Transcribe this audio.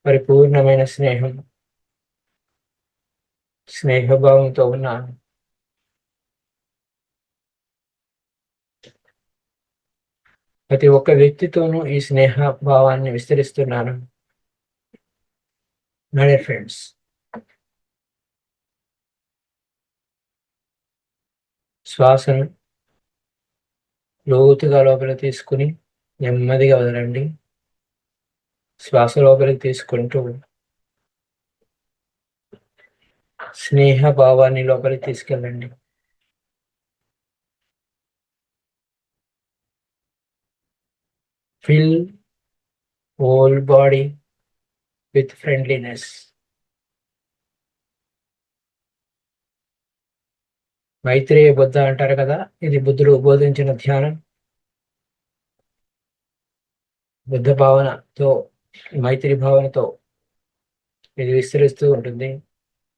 పరిపూర్ణమైన స్నేహభావంతో ఉన్నాను. ప్రతి ఒక్క వ్యక్తితోనూ ఈ స్నేహ భావాన్ని విస్తరిస్తున్నాను. మై డియర్ ఫ్రెండ్స్, శ్వాసను లోతుగా లోపలికి తీసుకుని నెమ్మదిగా వదలండి. శ్వాస లోపలికి తీసుకుంటూ స్నేహ భావాన్ని లోపలికి తీసుకెళ్ళండి. Fill whole body with friendliness. Maitreya Buddha అంటారు కదా, ఇది బుద్ధుడు బోధించిన ధ్యానం. బుద్ధ భావనతో, మైత్రి భావనతో ఇది విస్తరిస్తూ ఉంటుంది.